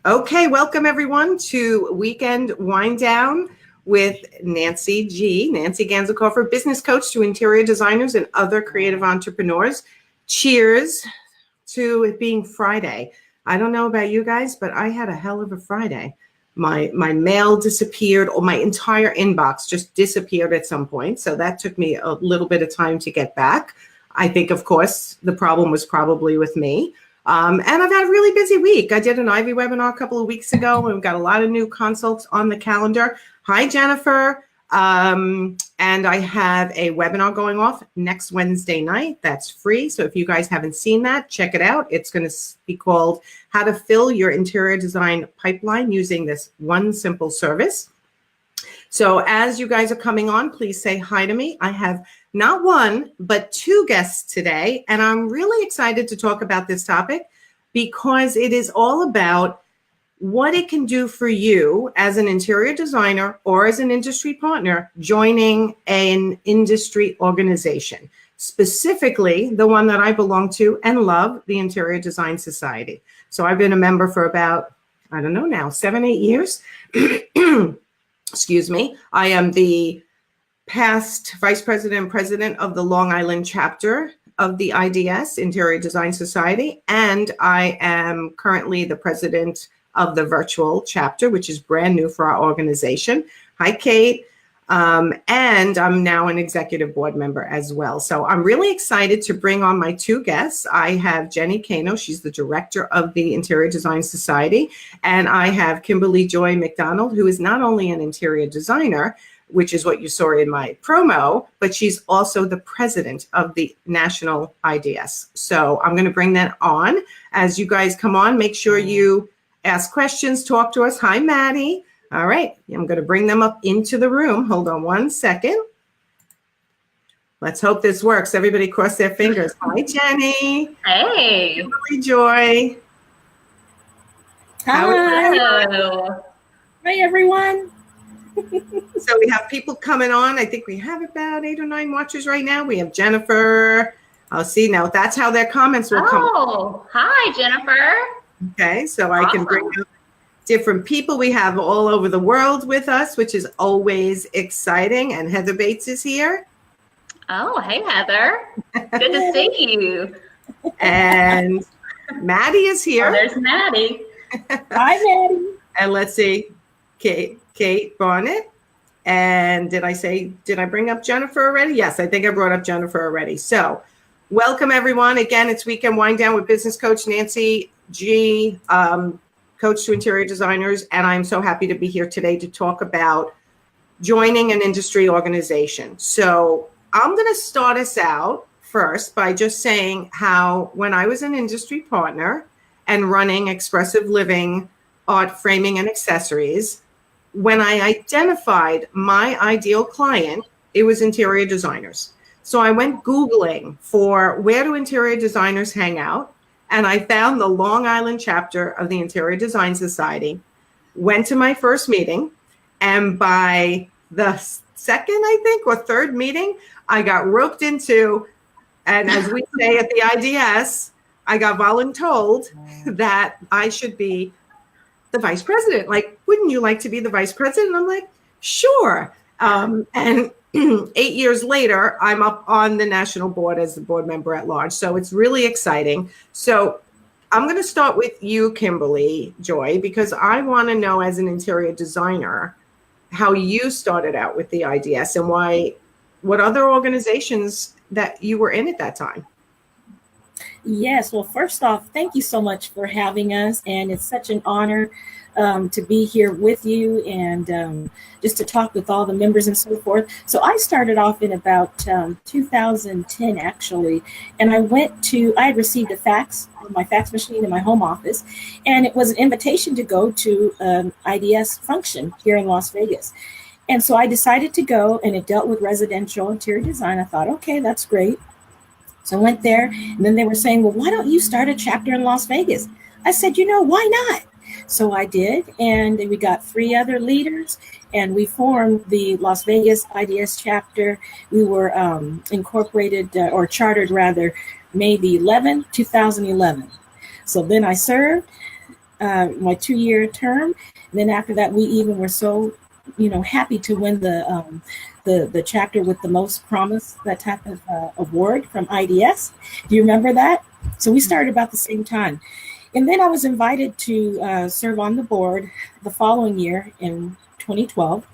Okay, welcome everyone to Weekend Wind Down with Nancy G. Nancy Ganzelkofer, business coach to interior designers and other creative entrepreneurs. Cheers to it being Friday. I don't know about you guys, but I had a hell of a Friday. My mail disappeared, or my entire inbox just disappeared at some point. So that took me a little bit of time to get back. I think, of course, the problem was probably with me. And I've had a really busy week. I did an Ivy webinar a couple of weeks ago, and we've got a lot of new consults on the calendar. Hi, Jennifer. And I have a webinar going off next Wednesday night. That's free. So if you guys haven't seen that, check it out. It's going to be called How to Fill Your Interior Design Pipeline Using This One Simple Service. So as you guys are coming on, please say hi to me. I have not one, but two guests today, and I'm really excited to talk about this topic because it is all about what it can do for you as an interior designer or as an industry partner joining an industry organization, specifically the one that I belong to and love, the Interior Design Society. So I've been a member for about, I don't know now, 7-8 years. Excuse me. I am the past vice president and president of the Long Island chapter of the IDS, Interior Design Society, and I am currently the president of the virtual chapter, which is brand new for our organization. Hi, Kate. And I'm now an executive board member as well. So I'm really excited to bring on my two guests. I have Jenny Cano, she's the director of the Interior Design Society, and I have Kimberly Joy McDonald, who is not only an interior designer, which is what you saw in my promo, but she's also the president of the National IDS. So I'm going to bring that on. As you guys come on, make sure you ask questions, talk to us. Hi, Maddie. All right, I'm going to bring them up into the room. Hold on one second. Let's hope this works. Everybody cross their fingers. Hi, Jenny. Hey. Kimberly Joy. Hello. Hi, everyone. So we have people coming on. I think we have about 8 or 9 watchers right now. We have Jennifer. I'll see now. That's how their comments will come. Oh, hi, Jennifer. Okay, so I can bring up different people we have all over the world with us, which is always exciting. And Heather Bates is here. Oh, hey, Heather. Good to see you. And Maddie is here. Oh, there's Maddie. Hi, Maddie. And let's see, Kate Barnett. And did I bring up Jennifer already? Yes, I think I brought up Jennifer already. So welcome, everyone. Again, it's Weekend Wind Down with business coach Nancy G., coach to interior designers. And I'm so happy to be here today to talk about joining an industry organization. So I'm going to start us out first by just saying how when I was an industry partner and running Expressive Living, art framing and accessories, when I identified my ideal client, it was interior designers. So I went Googling for where do interior designers hang out, and I found the Long Island chapter of the Interior Design Society, went to my first meeting, and by the second, I think, or third meeting, I got roped into, and as we say at the IDS, I got voluntold that I should be the vice president. Like, wouldn't you like to be the vice president? I'm like, sure. And 8 years later, I'm up on the national board as the board member at large. So it's really exciting. So I'm going to start with you, Kimberly Joy, because I want to know, as an interior designer, how you started out with the IDS and what other organizations that you were in at that time. Yes. Well, first off, thank you so much for having us. And it's such an honor to be here with you and just to talk with all the members and so forth. So I started off in about 2010, actually, and I had received a fax on my fax machine in my home office, and it was an invitation to go to an IDS function here in Las Vegas. And so I decided to go, and it dealt with residential interior design. I thought, okay, that's great. So I went there, and then they were saying, well, why don't you start a chapter in Las Vegas? I said, why not? So I did, and we got 3 other leaders, and we formed the Las Vegas IDS chapter. We were incorporated, or chartered rather, May the 11th, 2011. So then I served, my 2-year term. And then after that, we even were so, happy to win the chapter with the most promise, that type of award from IDS. Do you remember that? So we started about the same time. And then I was invited to serve on the board the following year in 2012.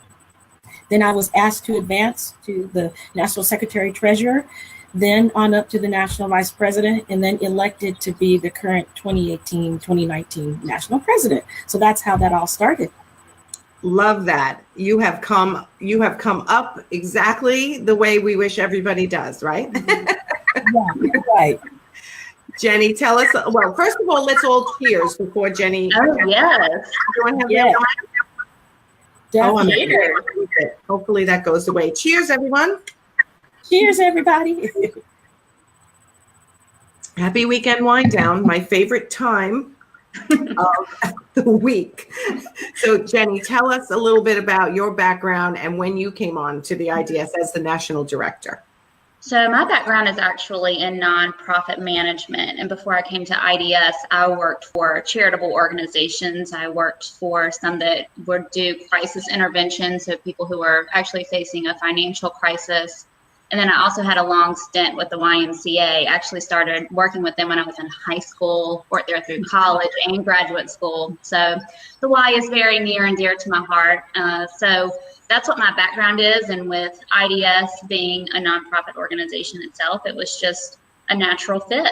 Then I was asked to advance to the National Secretary Treasurer, then on up to the National Vice President, and then elected to be the current 2018-2019 National President. So that's how that all started. Love that. You have come up exactly the way we wish everybody does, right? Yeah, right. Jenny, tell us, well, first of all, let's all cheers before Jenny. Oh, yes. Everyone have Yes. their Hopefully that goes away. Cheers, everyone. Cheers, everybody. Happy weekend wind down, my favorite time of the week. So Jenny, tell us a little bit about your background and when you came on to the IDS as the national director. So my background is actually in nonprofit management. And before I came to IDS, I worked for charitable organizations. I worked for some that would do crisis intervention, so people who are actually facing a financial crisis. And then I also had a long stint with the YMCA. I actually started working with them when I was in high school, worked there through college and graduate school. So the Y is very near and dear to my heart. So that's what my background is. And with IDS being a nonprofit organization itself, it was just a natural fit.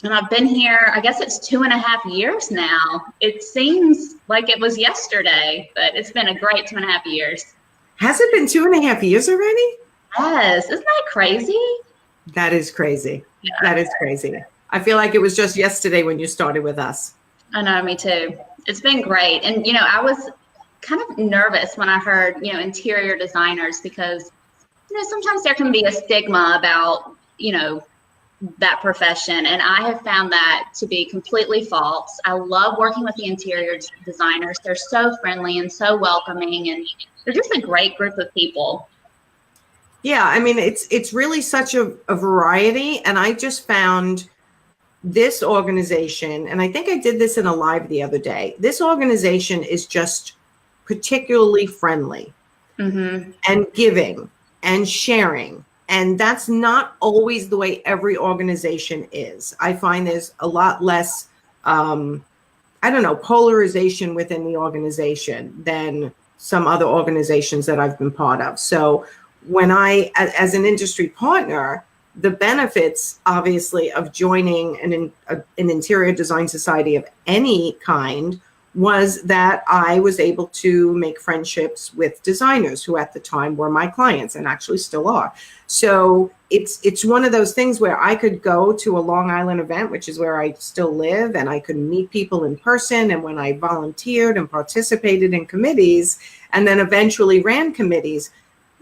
And I've been here, I guess it's 2.5 years now. It seems like it was yesterday, but it's been a great 2.5 years. Has it been 2.5 years already? Yes, isn't that crazy? That is crazy. Yeah. That is crazy. I feel like it was just yesterday when you started with us. I know, me too. It's been great. And, I was kind of nervous when I heard, interior designers, because, sometimes there can be a stigma about, that profession. And I have found that to be completely false. I love working with the interior designers. They're so friendly and so welcoming, and they're just a great group of people. Yeah, I mean, it's really such a variety. And I just found this organization, and I think I did this in a live the other day, this organization is just particularly friendly and giving and sharing. And that's not always the way every organization is. I find there's a lot less, polarization within the organization than some other organizations that I've been part of. So when I, as an industry partner, the benefits, obviously, of joining an interior design society of any kind was that I was able to make friendships with designers who at the time were my clients and actually still are. So it's one of those things where I could go to a Long Island event, which is where I still live, and I could meet people in person. And when I volunteered and participated in committees and then eventually ran committees,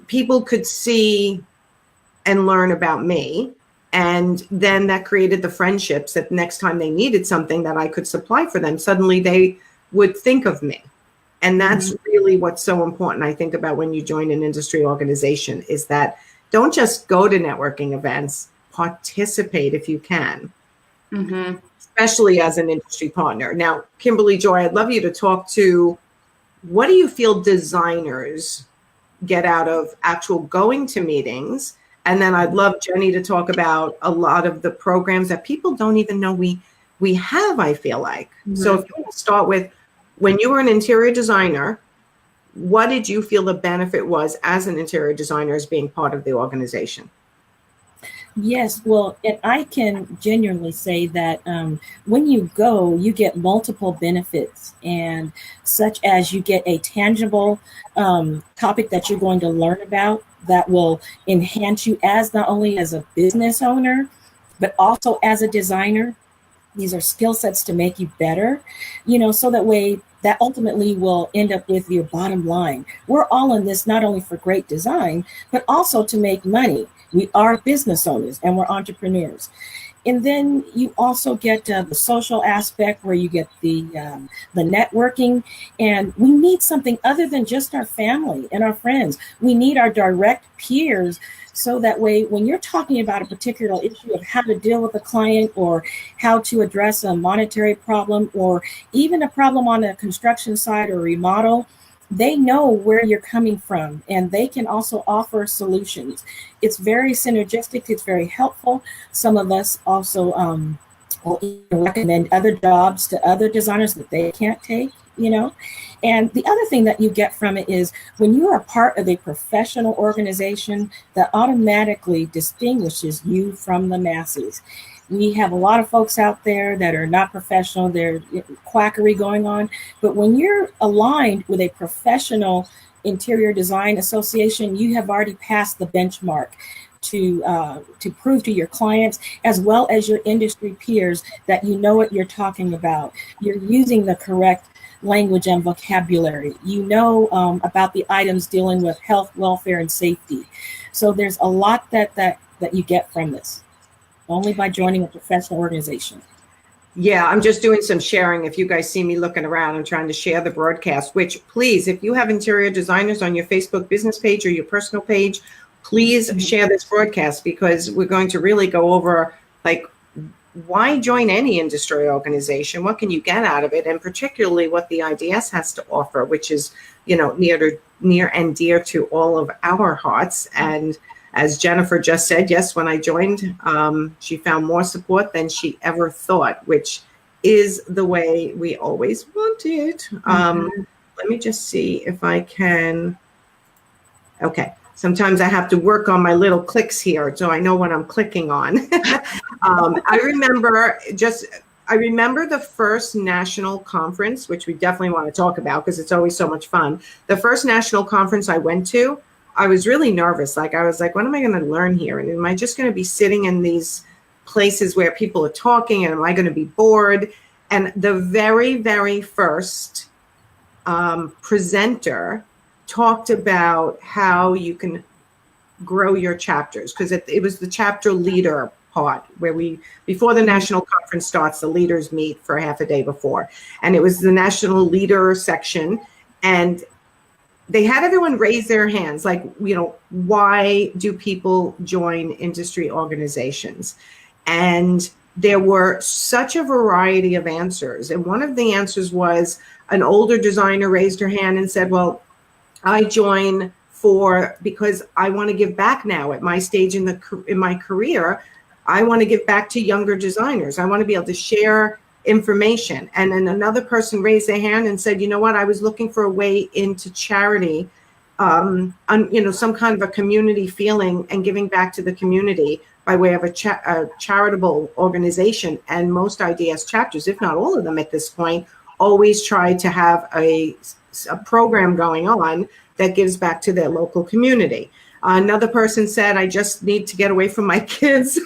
people could see and learn about me. And then that created the friendships that next time they needed something that I could supply for them, suddenly they would think of me. And that's really what's so important, I think, about when you join an industry organization, is that don't just go to networking events, participate if you can, especially as an industry partner. Now, Kimberly Joy, I'd love you to talk to, what do you feel designers get out of actual going to meetings? And then I'd love Jenny to talk about a lot of the programs that people don't even know we have, I feel like. So if you want to start with, when you were an interior designer, what did you feel the benefit was as an interior designer as being part of the organization? Yes, well, and I can genuinely say that when you go, you get multiple benefits, and such as you get a tangible topic that you're going to learn about that will enhance you as not only as a business owner, but also as a designer. These are skill sets to make you better, so that way that ultimately will end up with your bottom line. We're all in this not only for great design, but also to make money. We are business owners and we're entrepreneurs. And then you also get the social aspect where you get the networking. And we need something other than just our family and our friends. We need our direct peers. So that way, when you're talking about a particular issue of how to deal with a client or how to address a monetary problem or even a problem on a construction site or remodel, they know where you're coming from and they can also offer solutions. It's very synergistic. It's very helpful. Some of us also will recommend other jobs to other designers that they can't take, you know. And the other thing that you get from it is when you are part of a professional organization, that automatically distinguishes you from the masses. We have a lot of folks out there that are not professional, there's quackery going on. But when you're aligned with a professional interior design association, you have already passed the benchmark to prove to your clients as well as your industry peers that you know what you're talking about. You're using the correct language and vocabulary. You know about the items dealing with health, welfare, and safety. So there's a lot that you get from this, only by joining a professional organization. Yeah, I'm just doing some sharing. If you guys see me looking around, I'm trying to share the broadcast, which please, if you have interior designers on your Facebook business page or your personal page, please share this broadcast, because we're going to really go over, like, why join any industry organization? What can you get out of it? And particularly what the IDS has to offer, which is, you know, near and dear to all of our hearts. And as Jennifer just said, yes, when I joined, she found more support than she ever thought, which is the way we always wanted. Let me just see if I can. Okay. Sometimes I have to work on my little clicks here, so I know what I'm clicking on. I remember the first national conference, which we definitely want to talk about because it's always so much fun. The first national conference I went to, I was really nervous. Like, I was like, what am I going to learn here? And am I just going to be sitting in these places where people are talking, and am I going to be bored? And the very, very first presenter talked about how you can grow your chapters, because it was the chapter leader part where before the national conference starts, the leaders meet for half a day before. And it was the national leader section. And they had everyone raise their hands, like, you know, why do people join industry organizations? And there were such a variety of answers. And one of the answers was an older designer raised her hand and said, well, I join because I want to give back now at my stage in my career. I want to give back to younger designers. I want to be able to share information. And then another person raised their hand and said, you know what, I was looking for a way into charity, you know, some kind of a community feeling and giving back to the community by way of a charitable organization. And most IDS chapters, if not all of them at this point, always try to have a program going on that gives back to their local community. Another person said, I just need to get away from my kids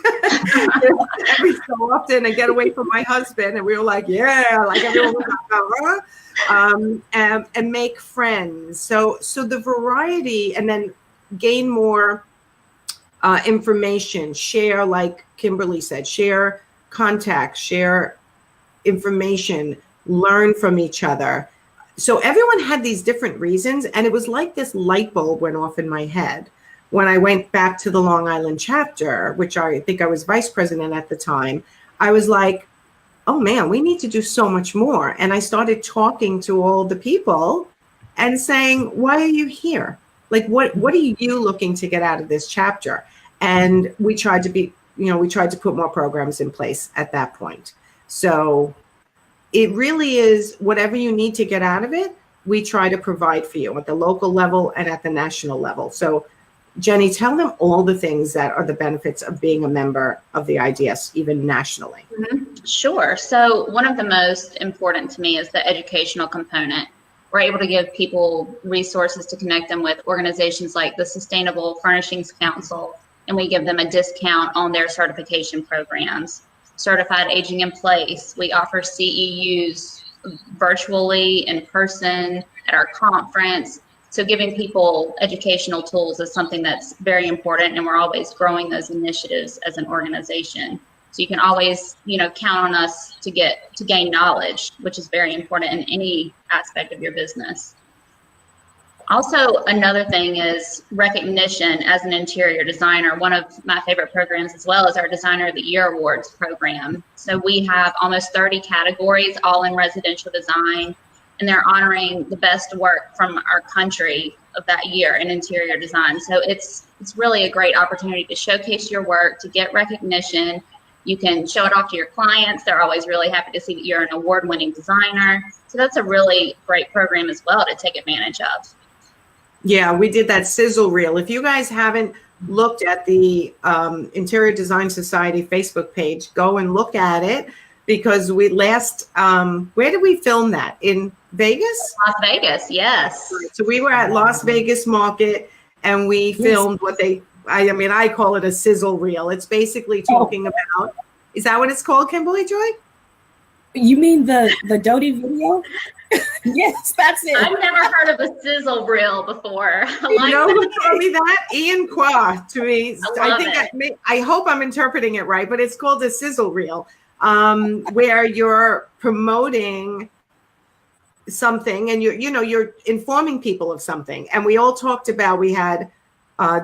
every so often and get away from my husband. And we were like, yeah, like everyone was like, and make friends. So the variety, and then gain more information, share, like Kimberly said, share contacts, share information, learn from each other. So everyone had these different reasons, and it was like this light bulb went off in my head when I went back to the Long Island chapter, which I think I was vice president at the time. I was like, oh man, we need to do so much more. And I started talking to all the people and saying, why are you here? Like, what are you looking to get out of this chapter? And we tried to put more programs in place at that point. So it really is whatever you need to get out of it, we try to provide for you at the local level and at the national level. So Jenny, tell them all the things that are the benefits of being a member of the IDS, even nationally. Sure. So one of the most important to me is the educational component. We're able to give people resources to connect them with organizations like the Sustainable Furnishings Council, and we give them a discount on their certification programs. Certified Aging in Place. We offer CEUs virtually, in person, at our conference. So giving people educational tools is something that's very important, and we're always growing those initiatives as an organization. So you can always, count on us to gain knowledge, which is very important in any aspect of your business. Also, another thing is recognition as an interior designer. One of my favorite programs as well is our Designer of the Year Awards program. So we have almost 30 categories, all in residential design, and they're honoring the best work from our country of that year in interior design. So it's really a great opportunity to showcase your work, to get recognition. You can show it off to your clients. They're always really happy to see that you're an award-winning designer. So that's a really great program as well to take advantage of. Yeah, we did that sizzle reel. If you guys haven't looked at the Interior Design Society Facebook page, go and look at it, because we where did we film that? In Vegas? Las Vegas, yes. So we were at Las Vegas Market, and we filmed I call it a sizzle reel. It's basically talking about, is that what it's called, Kimberly Joy? You mean the Doty video? Yes, that's it. I've never heard of a sizzle reel before. You know who told me that? Ian Qua to me. I hope I'm interpreting it right, but it's called a sizzle reel, where you're promoting something and you're informing people of something. And we all talked about, we had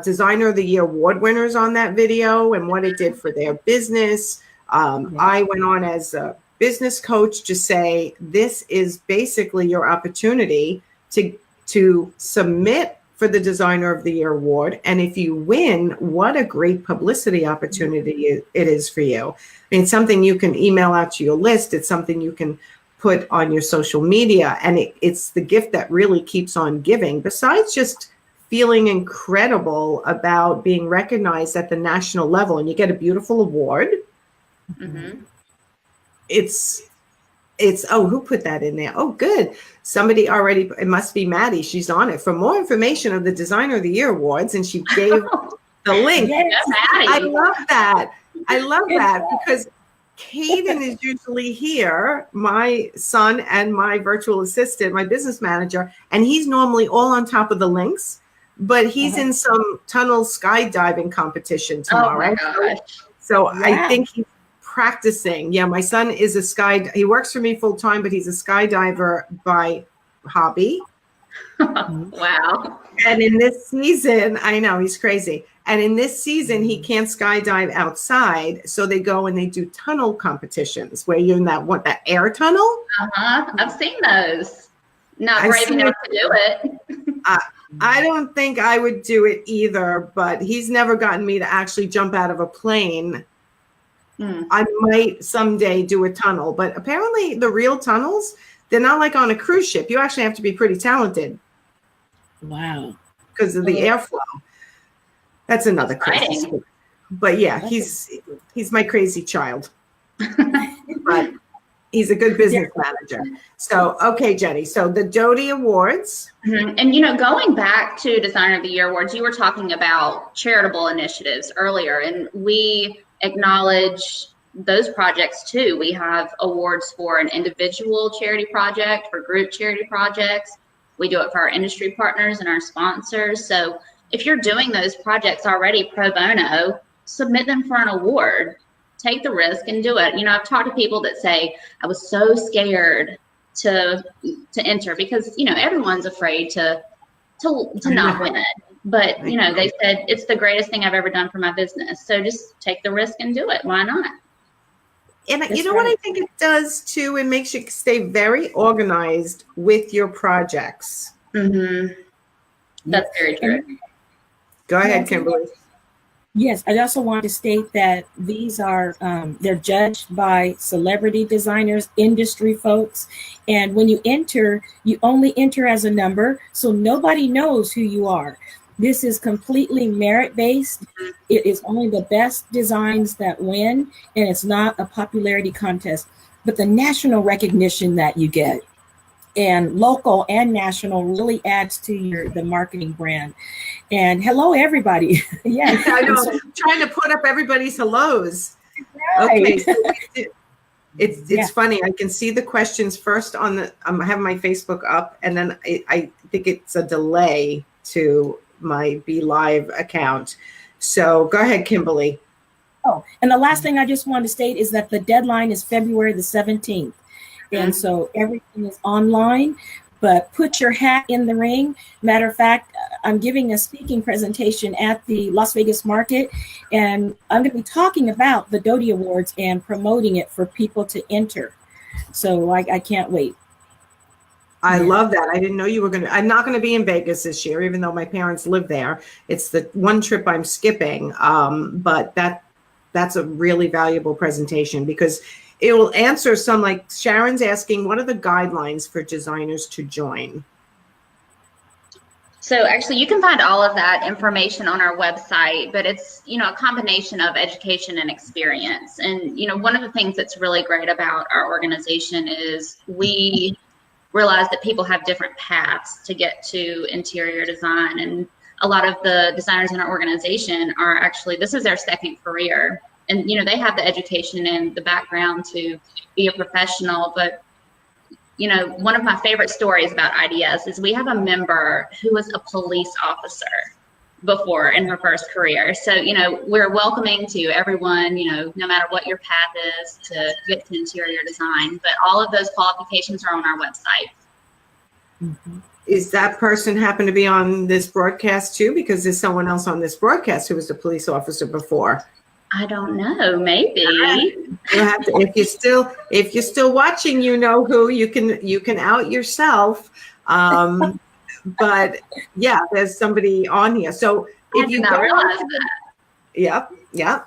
Designer of the Year award winners on that video and what it did for their business. I went on as a business coach to say, this is basically your opportunity to submit for the Designer of the Year award. And if you win, what a great publicity opportunity it is for you. I mean, it's something you can email out to your list. It's something you can put on your social media. And it's the gift that really keeps on giving, besides just feeling incredible about being recognized at the national level. And you get a beautiful award. Mm-hmm. It's who put that in there? Oh, good. Somebody already, it must be Maddie. She's on it. For more information of the Designer of the Year Awards, and she gave the link. Yes, I love that. I love that, because Caden is usually here, my son and my virtual assistant, my business manager, and he's normally all on top of the links, but he's in some tunnel skydiving competition tomorrow. Oh my gosh. So I think he's practicing. Yeah, my son is he works for me full time, but he's a skydiver by hobby. Wow. And in this season, I know, he's crazy. And in this season, he can't skydive outside. So they go and they do tunnel competitions where you're in that air tunnel. I've seen those. Not brave enough to do it. I don't think I would do it either, but he's never gotten me to actually jump out of a plane. I might someday do a tunnel, but apparently the real tunnels, they're not like on a cruise ship. You actually have to be pretty talented. Wow. Because of the airflow. That's another crazy story. But yeah, he's my crazy child. But he's a good business manager. So, okay, Jenny. So the Doty Awards. Mm-hmm. And, going back to Designer of the Year Awards, you were talking about charitable initiatives earlier, and we acknowledge those projects too. We have awards for an individual charity project, for group charity projects. We do it for our industry partners and our sponsors. So if you're doing those projects already pro bono, submit them for an award. Take the risk and do it. I've talked to people that say, I was so scared to enter, because everyone's afraid to not win it. But they said it's the greatest thing I've ever done for my business. So just take the risk and do it. Why not? And what I think it does too, it makes you stay very organized with your projects. Mm-hmm. That's very true. Go ahead, Kimberly. Yes, I also want to state that these are, they're judged by celebrity designers, industry folks. And when you enter, you only enter as a number, so nobody knows who you are. This is completely merit-based. It is only the best designs that win, and it's not a popularity contest. But the national recognition that you get, and local and national, really adds to the marketing brand. And hello, everybody. Yeah, I know. Trying to put up everybody's hellos. Right. Okay, so it's funny. I can see the questions first on the. I have my Facebook up, and then I think it's a delay to my Be Live account. So go ahead, Kimberly. Oh, and the last thing I just want to state is that the deadline is February the 17th. And so everything is online, but put your hat in the ring. Matter of fact, I'm giving a speaking presentation at the Las Vegas market, and I'm going to be talking about the Doty Awards and promoting it for people to enter. So I can't wait. I love that. I didn't know you were going to. I'm not going to be in Vegas this year, even though my parents live there. It's the one trip I'm skipping. But that's a really valuable presentation because it will answer some, like Sharon's asking, what are the guidelines for designers to join? So actually you can find all of that information on our website, but it's, a combination of education and experience. And, one of the things that's really great about our organization is we realize that people have different paths to get to interior design. And a lot of the designers in our organization are actually, this is their second career. And, they have the education and the background to be a professional. But, one of my favorite stories about IDS is we have a member who was a police officer before in her first career. So, we're welcoming to everyone, no matter what your path is to get to interior design. But all of those qualifications are on our website. Mm-hmm. Is that person happen to be on this broadcast too? Because there's someone else on this broadcast who was a police officer before. I don't know, maybe. You have to, if you're still watching, who you can out yourself. But yeah, there's somebody on here. So if you not realize that. Yeah.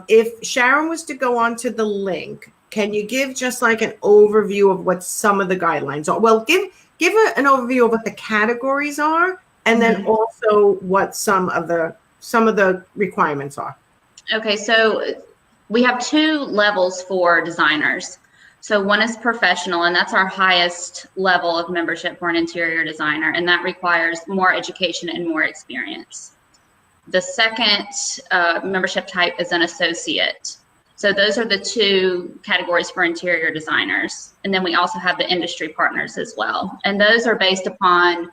If Sharon was to go onto the link, can you give just like an overview of what some of the guidelines are? Well, give an overview of what the categories are, and then also what some of the requirements are. Okay, so we have two levels for designers. So one is professional, and that's our highest level of membership for an interior designer, and that requires more education and more experience. The second membership type is an associate. So those are the two categories for interior designers. And then we also have the industry partners as well. And those are based upon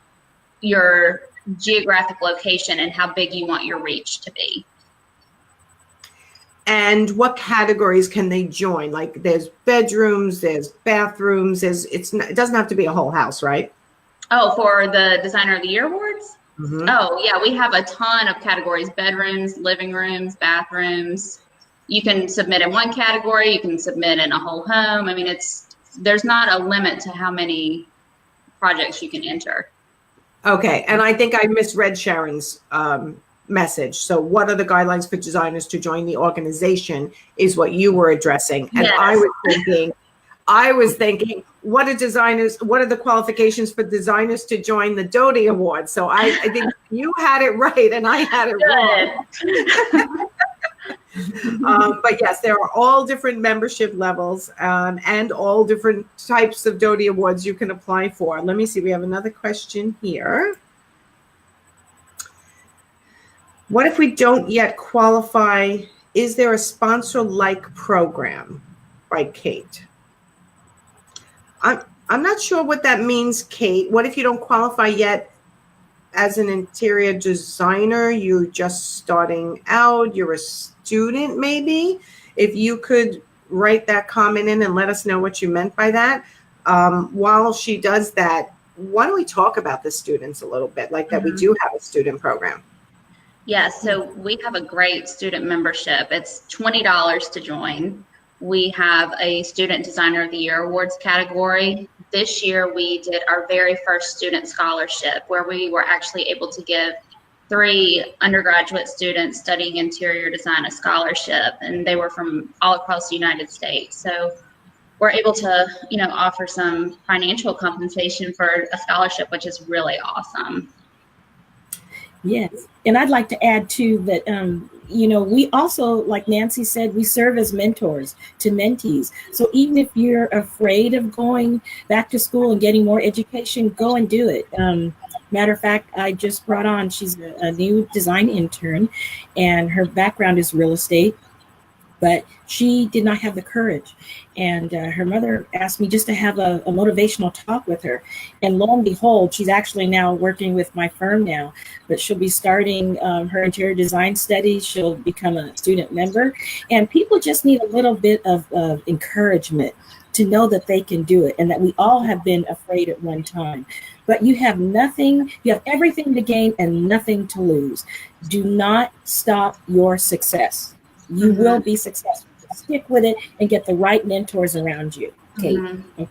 your geographic location and how big you want your reach to be. And what categories can they join? Like there's bedrooms, there's bathrooms, it doesn't have to be a whole house, right? Oh, for the Designer of the Year Awards? Mm-hmm. Oh, yeah, we have a ton of categories: bedrooms, living rooms, bathrooms. You can submit in one category, you can submit in a whole home. I mean, there's not a limit to how many projects you can enter. Okay, and I think I misread Sharon's message. So what are the guidelines for designers to join the organization is what you were addressing. And yes. I was thinking, what are the qualifications for designers to join the Doty Awards? So I think you had it right and I had it wrong. But yes, there are all different membership levels and all different types of Doty Awards you can apply for. Let me see. We have another question here. What if we don't yet qualify? Is there a sponsor-like program? By Kate. I'm not sure what that means, Kate. What if you don't qualify yet as an interior designer? You're just starting out. You're a student, maybe. If you could write that comment in and let us know what you meant by that. While she does that, why don't we talk about the students a little bit, like that we do have a student program. Yes, so we have a great student membership. It's $20 to join. We have a Student Designer of the Year Awards category. This year, we did our very first student scholarship where we were actually able to give 3 undergraduate students studying interior design a scholarship, and they were from all across the United States. So we're able to, offer some financial compensation for a scholarship, which is really awesome. Yes. And I'd like to add too that, we also, like Nancy said, we serve as mentors to mentees. So even if you're afraid of going back to school and getting more education, go and do it. Matter of fact, I just brought on, she's a new design intern and her background is real estate. but she did not have the courage. And her mother asked me just to have a motivational talk with her. And lo and behold, she's actually now working with my firm now, but she'll be starting her interior design studies. She'll become a student member. And people just need a little bit of encouragement to know that they can do it, and that we all have been afraid at one time. But you have nothing, you have everything to gain and nothing to lose. Do not stop your success. You will be successful. Stick with it and get the right mentors around you. Kate. Okay.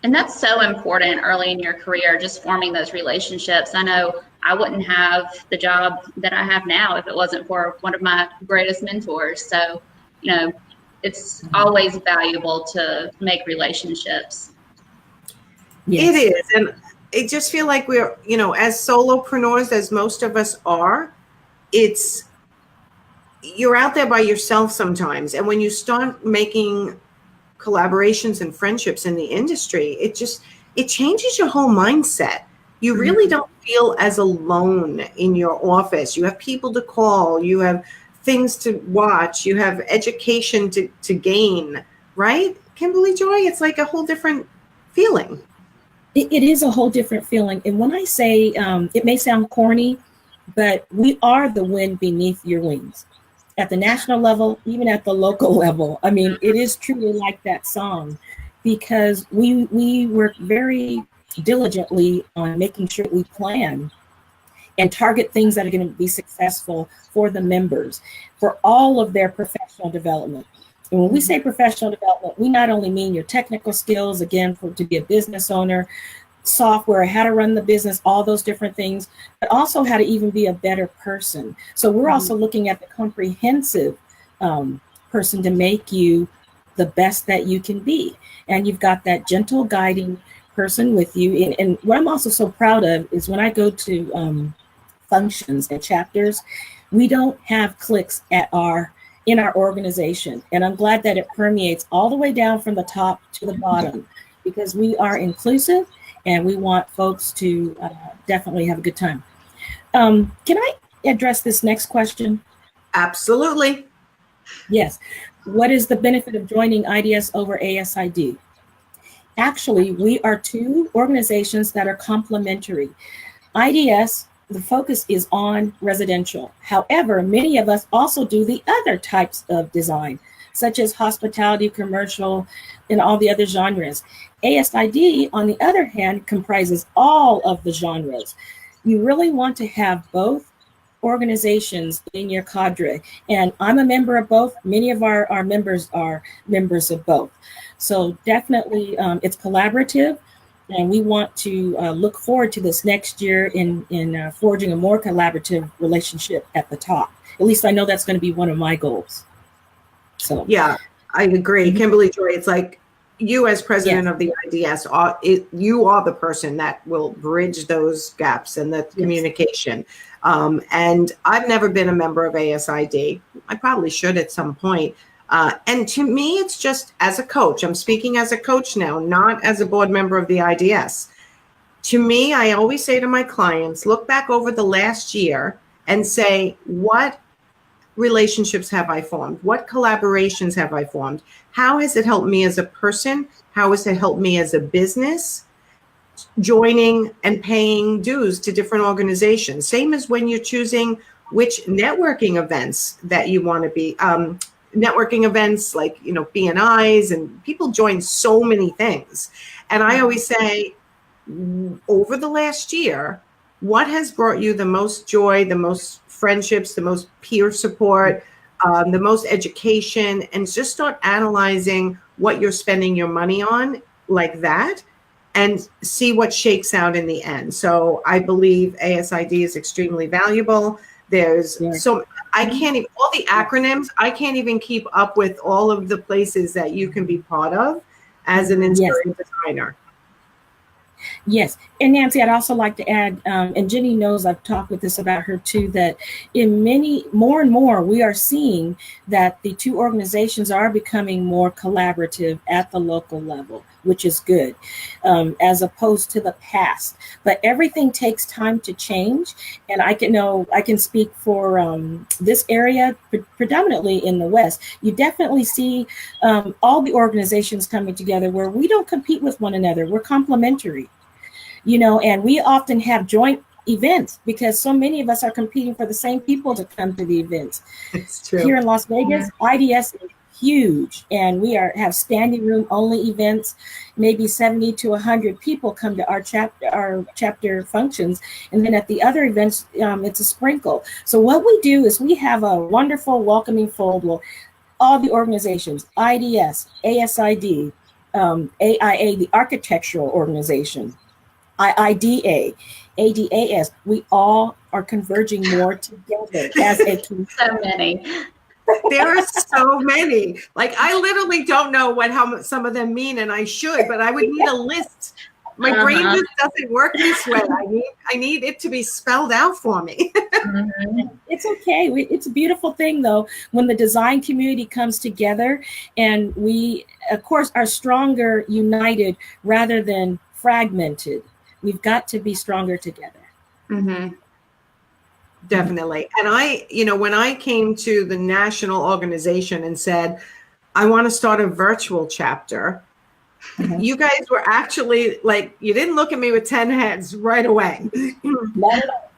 And that's so important early in your career, just forming those relationships. I know I wouldn't have the job that I have now if it wasn't for one of my greatest mentors. So, it's always valuable to make relationships. Yes. It is. And I just feel like we're, as solopreneurs, as most of us are, you're out there by yourself sometimes. And when you start making collaborations and friendships in the industry, it changes your whole mindset. You really don't feel as alone in your office. You have people to call, you have things to watch, you have education to gain, right? Kimberly Joy, it's like a whole different feeling. It is a whole different feeling. And when I say, it may sound corny, but we are the wind beneath your wings. At the national level, even at the local level. I mean, it is truly like that song, because we work very diligently on making sure we plan and target things that are going to be successful for the members, for all of their professional development. And when we say professional development, we not only mean your technical skills, again, to be a business owner, software, how to run the business, all those different things, but also how to even be a better person. So we're also looking at the comprehensive person to make you the best that you can be. And you've got that gentle guiding person with you. And what I'm also so proud of is when I go to functions and chapters, we don't have cliques in our organization. And I'm glad that it permeates all the way down from the top to the bottom, because we are inclusive and we want folks to definitely have a good time. Can I address this next question? Absolutely. Yes. What is the benefit of joining IDS over ASID? Actually, we are two organizations that are complementary. IDS, the focus is on residential. However, many of us also do the other types of design, such as hospitality, commercial, and all the other genres. ASID, on the other hand, comprises all of the genres. You really want to have both organizations in your cadre. And I'm a member of both. Many of our members are members of both. So definitely it's collaborative. And we want to look forward to this next year in forging a more collaborative relationship at the top. At least I know that's going to be one of my goals. So yeah, I agree. Kimberly Joy, it's like you as president of the IDS, you are the person that will bridge those gaps in the communication. And I've never been a member of ASID. I probably should at some point. And to me, it's just as a coach. I'm speaking as a coach now, not as a board member of the IDS. To me, I always say to my clients, look back over the last year and say, what relationships have I formed? What collaborations have I formed? How has it helped me as a person? How has it helped me as a business? Joining and paying dues to different organizations. Same as when you're choosing which networking events that you want to be. Networking events like, BNIs, and people join so many things. And I always say, over the last year, what has brought you the most joy, the most friendships, the most peer support, the most education, and just start analyzing what you're spending your money on like that and see what shakes out in the end. So I believe ASID is extremely valuable. There's so I can't even, all the acronyms, I can't even keep up with all of the places that you can be part of as an interior designer. Yes. And Nancy, I'd also like to add, and Jenny knows I've talked with this about her too, that in more and more, we are seeing that the two organizations are becoming more collaborative at the local level, which is good, as opposed to the past. But everything takes time to change. And I can speak for this area, predominantly in the West. You definitely see all the organizations coming together where we don't compete with one another. We're complementary. And we often have joint events because so many of us are competing for the same people to come to the events. It's true. Here in Las Vegas, IDS is huge, and we have standing room only events. Maybe 70 to 100 people come to our chapter functions, and then at the other events, it's a sprinkle. So what we do is we have a wonderful welcoming fold. Well, all the organizations, IDS, ASID, AIA, the architectural organization, IIDA, ADAS, we all are converging more together as a community. So many. There are so many. Like, I literally don't know how some of them mean, and I should, but I would need a list. My brain just doesn't work this way. I need it to be spelled out for me. It's okay. It's a beautiful thing, though, when the design community comes together, and we, of course, are stronger united rather than fragmented. We've got to be stronger together. Mm-hmm. Definitely. And when I came to the national organization and said, I want to start a virtual chapter, you guys were actually like, you didn't look at me with 10 heads right away. Not at all.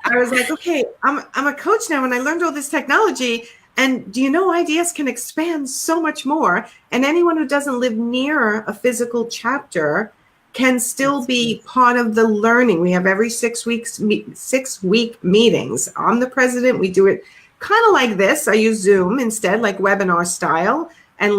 I was like, okay, I'm a coach now, and I learned all this technology. And do you know, IDS can expand so much more. And anyone who doesn't live near a physical chapter can still be part of the learning. We have every 6 week meetings. I'm the president. We do it kind of like this. I use Zoom instead, like webinar style. And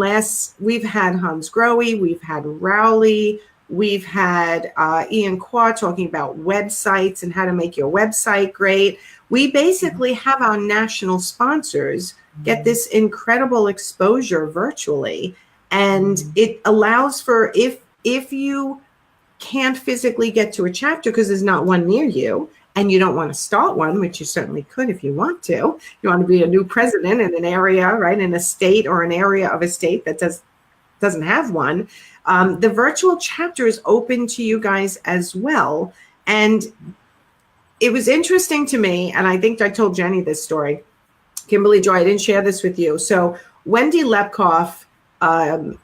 we've had Hans Grohe, we've had Rowley, we've had Ian Quah talking about websites and how to make your website great. We basically have our national sponsors get this incredible exposure virtually. And it allows for, if you can't physically get to a chapter because there's not one near you, and you don't want to start one, which you certainly could if you want to. You want to be a new president in an area, right, in a state or an area of a state that doesn't have one. The virtual chapter is open to you guys as well. And it was interesting to me, and I think I told Jenny this story. Kimberly Joy, I didn't share this with you. So Wendy Lepkoff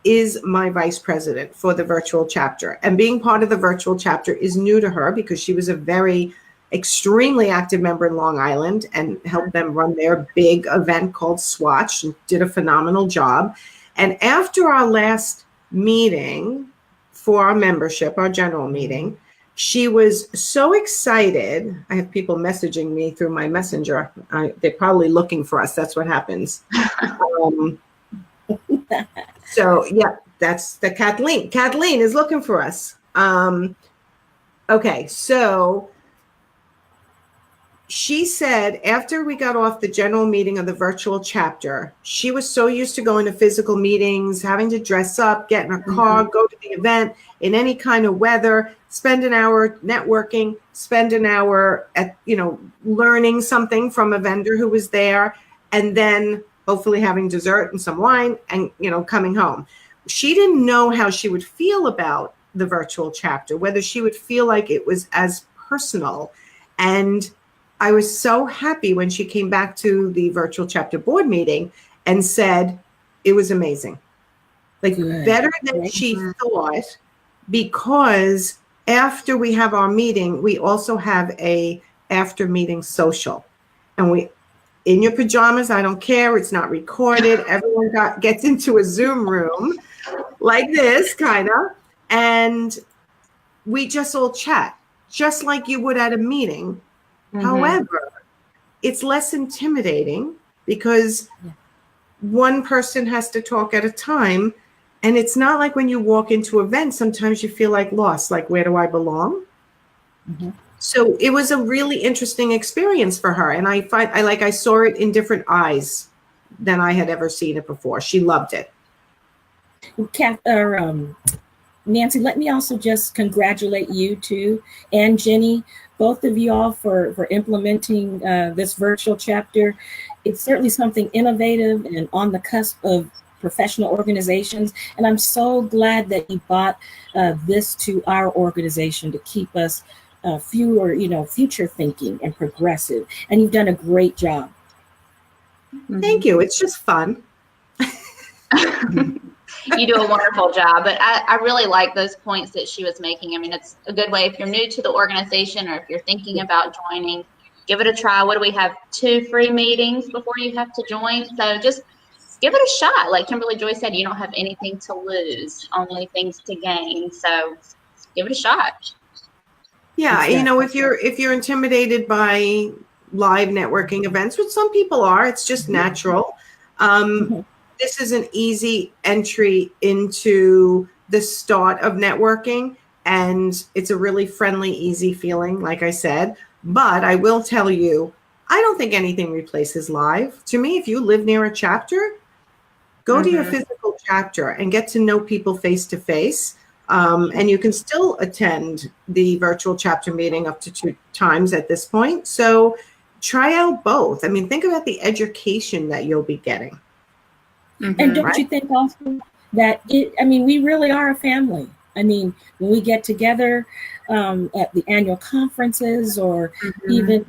is my vice president for the virtual chapter. And being part of the virtual chapter is new to her because she was a extremely active member in Long Island and helped them run their big event called Swatch, and did a phenomenal job. And after our last meeting for our membership, our general meeting, she was so excited. I have people messaging me through my messenger. They're probably looking for us. That's what happens. So yeah, that's the Kathleen. Kathleen is looking for us. Okay, so she said after we got off the general meeting of the virtual chapter, she was so used to going to physical meetings, having to dress up, get in her car, go to the event in any kind of weather, spend an hour networking, spend an hour at, learning something from a vendor who was there, and then hopefully having dessert and some wine and, coming home. She didn't know how she would feel about the virtual chapter, whether she would feel like it was as personal. And I was so happy when she came back to the virtual chapter board meeting and said it was amazing. Like better than she thought, because after we have our meeting, we also have a after meeting social. And we, in your pajamas, I don't care. It's not recorded. Everyone gets into a Zoom room like this, kind of. And we just all chat, just like you would at a meeting. However, it's less intimidating because one person has to talk at a time. And it's not like when you walk into events, sometimes you feel like lost, like, where do I belong? So it was a really interesting experience for her. And I saw it in different eyes than I had ever seen it before. She loved it. Nancy, let me also just congratulate you too, and Jenny, both of you all for implementing this virtual chapter. It's certainly something innovative and on the cusp of professional organizations. And I'm so glad that you brought this to our organization to keep us future thinking and progressive. And you've done a great job. Thank you. It's just fun. You do a wonderful job, but I really like those points that she was making. I mean, it's a good way if you're new to the organization or if you're thinking about joining, give it a try. What do we have? 2 free meetings before you have to join. So just give it a shot. Like Kimberly Joy said, you don't have anything to lose, only things to gain. So give it a shot. Yeah, if you're intimidated by live networking events, which some people are, it's just natural. This is an easy entry into the start of networking, and it's a really friendly, easy feeling, like I said. But I will tell you, I don't think anything replaces live. To me, if you live near a chapter, go to your physical chapter and get to know people face to face. And you can still attend the virtual chapter meeting up to 2 times at this point. So try out both. I mean, think about the education that you'll be getting. And don't you think also that we really are a family. I mean, when we get together at the annual conferences or even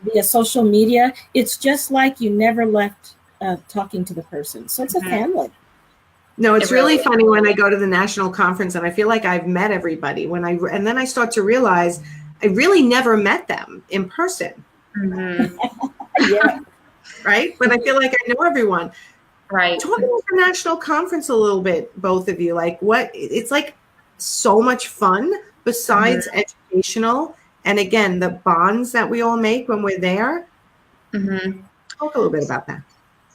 via social media, it's just like you never left talking to the person. So it's a family. No, it's really funny when I go to the national conference and I feel like I've met everybody and then I start to realize I really never met them in person. Yeah. Right? But I feel like I know everyone. Right. Talk about the national conference a little bit, both of you. Like it's like so much fun besides educational. And again, the bonds that we all make when we're there. Talk a little bit about that.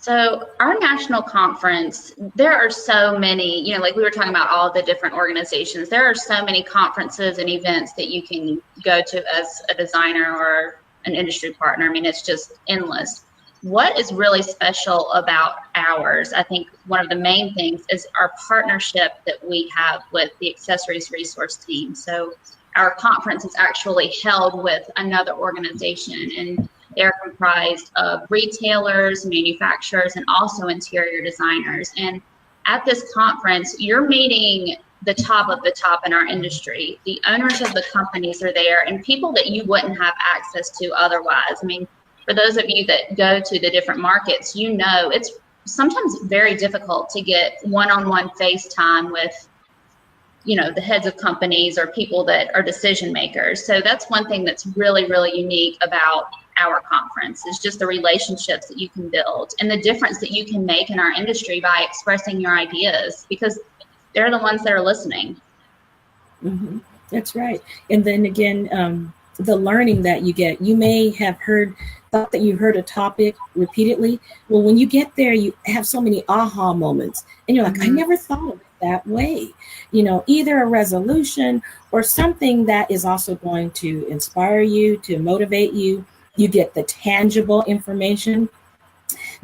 So our national conference, there are so many, like we were talking about all the different organizations, there are so many conferences and events that you can go to as a designer or an industry partner. I mean, it's just endless. What is really special about ours, I think one of the main things is our partnership that we have with the accessories resource team. So our conference is actually held with another organization, and they're comprised of retailers, manufacturers, and also interior designers. And at this conference, you're meeting the top of the top in our industry. The owners of the companies are there and people that you wouldn't have access to otherwise. I mean, for those of you that go to the different markets, it's sometimes very difficult to get one-on-one face time with, the heads of companies or people that are decision makers. So that's one thing that's really, really unique about our conference is just the relationships that you can build and the difference that you can make in our industry by expressing your ideas, because they're the ones that are listening. That's right. And then again, the learning that you get, you may have thought that you've heard a topic repeatedly. Well, when you get there, you have so many aha moments and you're like, I never thought of it that way. Either a resolution or something that is also going to inspire you, to motivate you. You get the tangible information.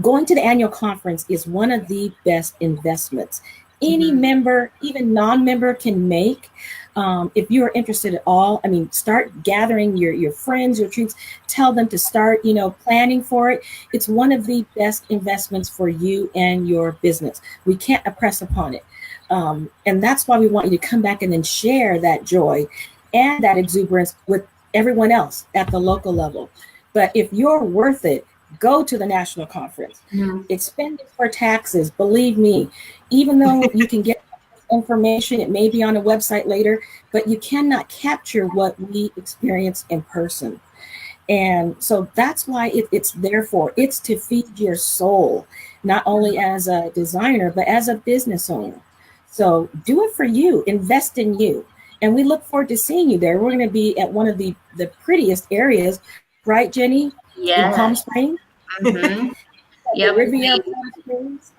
Going to the annual conference is one of the best investments any member, even non-member, can make. If you are interested at all, start gathering your friends, your treats, tell them to start, planning for it. It's one of the best investments for you and your business. We can't impress upon it. And that's why we want you to come back and then share that joy and that exuberance with everyone else at the local level. But if you're worth it, go to the national conference. Expend it for taxes. Believe me, even though you can get information, it may be on a website later, but you cannot capture what we experience in person. And so that's why it's there for. It's to feed your soul, not only as a designer, but as a business owner. So do it for you. Invest in you. And we look forward to seeing you there. We're going to be at one of the prettiest areas, right, Jenny? Yeah. In Palm Springs? Yep. Riviera Palm Springs.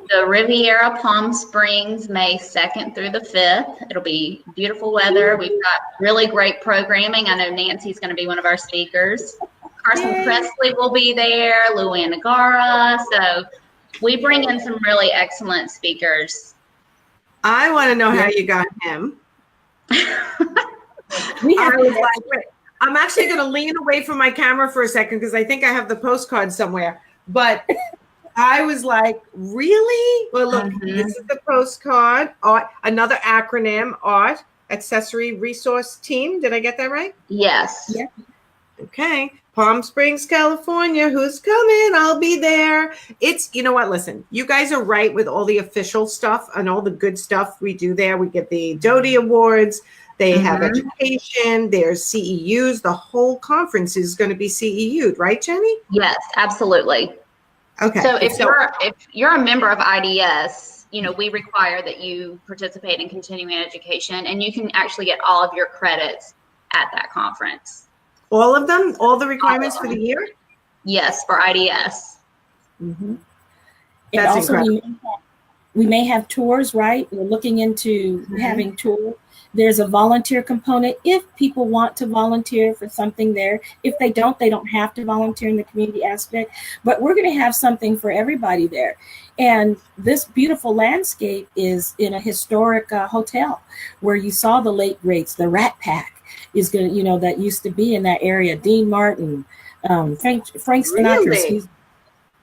The Riviera Palm Springs, May 2nd through the 5th. It'll be beautiful weather. We've got really great programming. I know Nancy's going to be one of our speakers. Carson Presley will be there, Luann Nagara. So we bring in some really excellent speakers. I want to know how you got him. We have Wait, I'm actually going to lean away from my camera for a second because I think I have the postcard somewhere. But I was like, really? Well, look, this is the postcard. Art, another acronym, Art Accessory Resource Team. Did I get that right? Yes. Yeah. Okay. Palm Springs, California. Who's coming? I'll be there. It's, you know what? Listen, you guys are right with all the official stuff and all the good stuff we do there. We get the Doty Awards. They have education. There's CEUs. The whole conference is going to be CEU'd, right, Jenny? Yes, absolutely. Okay. So if you're a member of IDS, you know, we require that you participate in continuing education, and you can actually get all of your credits at that conference. All of them? All the requirements for the year? Yes, for IDS. Mm-hmm. That's also incredible. we may have tours, right? We're looking into having tours. There's a volunteer component if people want to volunteer for something there. If they don't have to volunteer in the community aspect. But we're going to have something for everybody there. And this beautiful landscape is in a historic hotel where you saw the late greats. The Rat Pack is going to, you know, that used to be in that area. Dean Martin, Frank Sinatra, Really?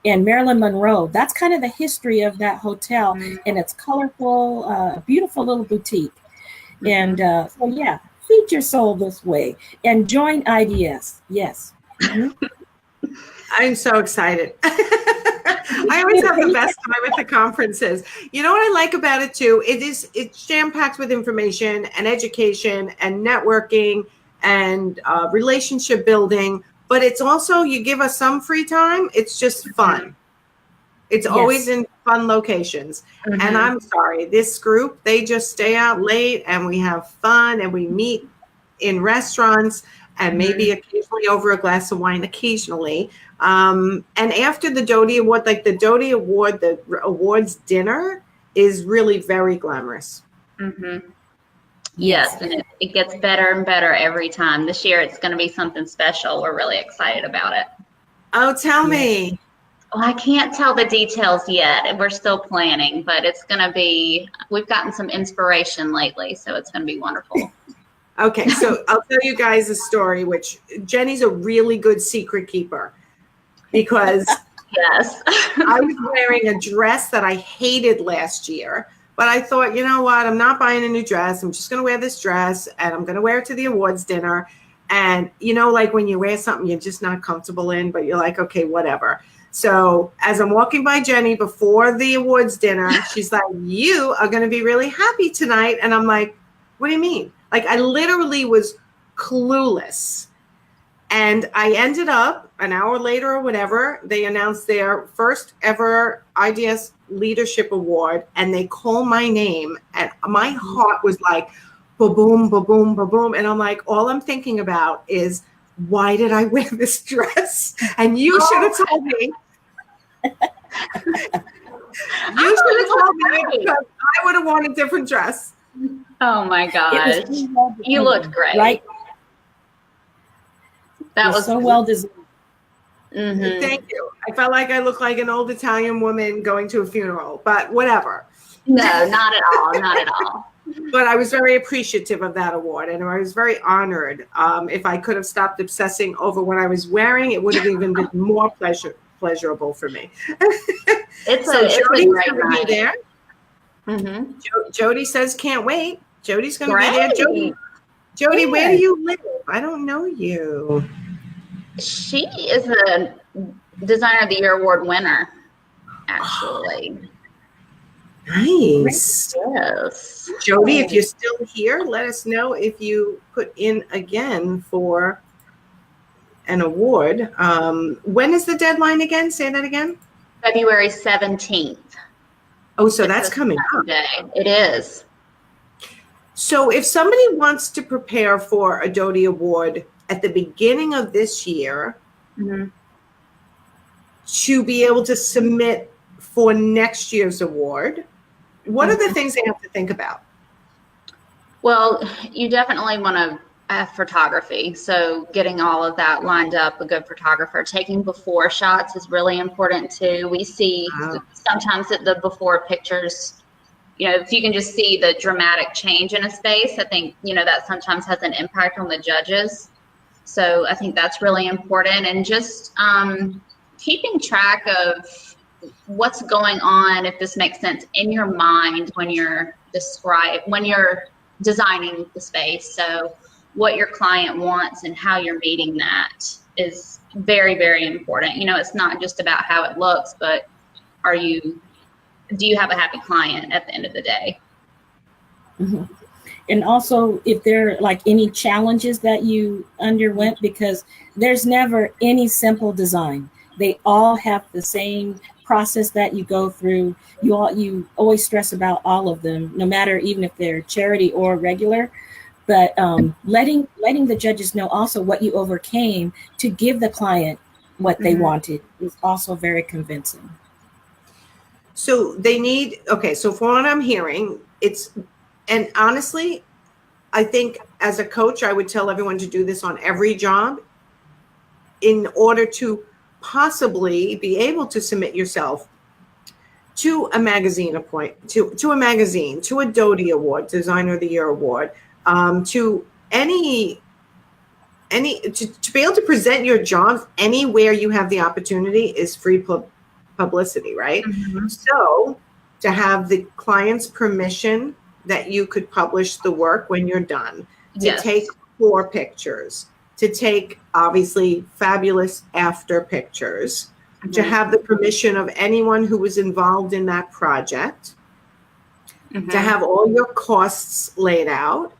and Marilyn Monroe. That's kind of the history of that hotel. And it's colorful, beautiful little boutique. And so, yeah, feed your soul this way and join IDS. Yes. I'm so excited. I always have the best time at the conferences. You know what I like about it too? It's jam-packed with information and education and networking and relationship building, but it's also, you give us some free time. It's just fun. It's always in fun locations. And I'm sorry, this group, they just stay out late and we have fun and we meet in restaurants and maybe occasionally over a glass of wine occasionally. And after the Doty Award, like the Doty Award, the awards dinner is really very glamorous. Yes, and it gets better and better every time. This year it's going to be something special. We're really excited about it. Oh, tell me. Well, I can't tell the details yet. We're still planning, but it's going to be, we've gotten some inspiration lately, so it's going to be wonderful. Okay, so I'll tell you guys a story, which Jenny's a really good secret keeper because Yes. I was wearing a dress that I hated last year, but I thought, you know what, I'm not buying a new dress. I'm just going to wear this dress and I'm going to wear it to the awards dinner. And, you know, like when you wear something you're just not comfortable in, but you're like, okay, whatever. So as I'm walking by Jenny before the awards dinner, she's like, you are going to be really happy tonight. And I'm like, what do you mean? Like, I literally was clueless. And I ended up an hour later or whatever, they announced their first ever IDS Leadership Award. And they call my name. And my heart was like, ba-boom, ba-boom, ba-boom. And I'm like, all I'm thinking about is, why did I wear this dress? And you should have told me. You should have told me because I would have worn a different dress. Oh my gosh. You looked great. Right. That was so well designed. Thank you. I felt like I looked like an old Italian woman going to a funeral, but whatever. No, not at all. Not at all. But I was very appreciative of that award, and I was very honored. If I could have stopped obsessing over what I was wearing, it would have even been more pleasurable for me. It's so a great night. Be there. Jody says can't wait. Jody's going to be there. Jody, where do you live? I don't know you. She is a Designer of the Year award winner, actually. Nice. Yes. Jody, if you're still here, let us know if you put in again for an award. When is the deadline again? Say that again. February 17th. Oh, so that's coming up. It is. So if somebody wants to prepare for a Doty Award at the beginning of this year to be able to submit for next year's award, what are the things they have to think about? Well, you definitely want to have photography. So getting all of that lined up, a good photographer. Taking before shots is really important too. We see sometimes that the before pictures, if you can just see the dramatic change in a space, I think, that sometimes has an impact on the judges. So I think that's really important. And just keeping track of what's going on, if this makes sense, in your mind when you're designing the space. So what your client wants and how you're meeting that is very, very important. It's not just about how it looks, but do you have a happy client at the end of the day? Mm-hmm. And also, if there are like any challenges that you underwent, because there's never any simple design. They all have the same process that you go through. You always stress about all of them, no matter even if they're charity or regular. But letting the judges know also what you overcame to give the client what they wanted is also very convincing. So so for what I'm hearing, and honestly, I think as a coach, I would tell everyone to do this on every job in order to possibly be able to submit yourself to a magazine to a magazine, to a Doty Award, Designer of the Year Award, to any to be able to present your jobs anywhere you have the opportunity is free publicity, right? Mm-hmm. So to have the client's permission that you could publish the work when you're done, to take 4 pictures, to take obviously fabulous after pictures, to have the permission of anyone who was involved in that project, to have all your costs laid out.